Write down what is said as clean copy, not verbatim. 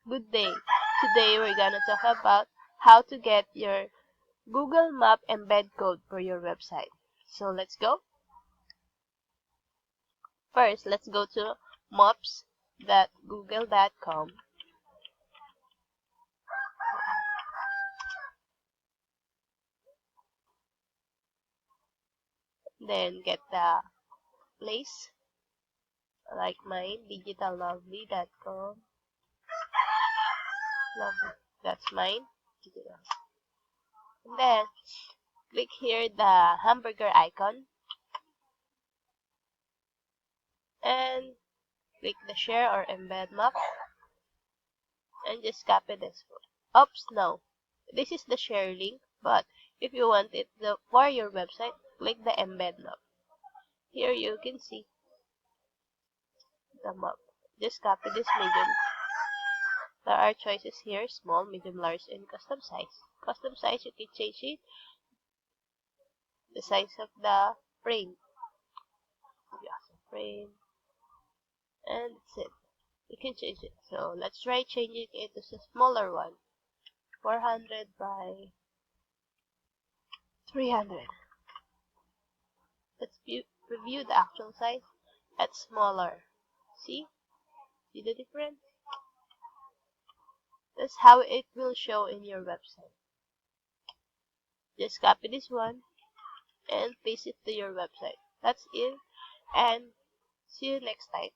Good day. Today we're gonna talk about how to get your Google Map embed code for your website. So let's go. First, let's go to maps.google.com. Then get the place like mine, digitallovely.com. Lovely. That's mine. And then click here the hamburger icon and click the share or embed map and just copy this one. Oops, no. This is the share link, but if you want it for your website, click the embed map. Here you can see the map. Just copy this medium. There are choices here, small, medium, large, and custom size. Custom size, you can change it. The size of the frame. Frame. And that's it. You can change it. So let's try changing it to a smaller one. 400 by 300. Let's review the actual size. That's smaller. See? See the difference? That's how it will show in your website. Just copy this one and paste it to your website. That's it, and see you next time.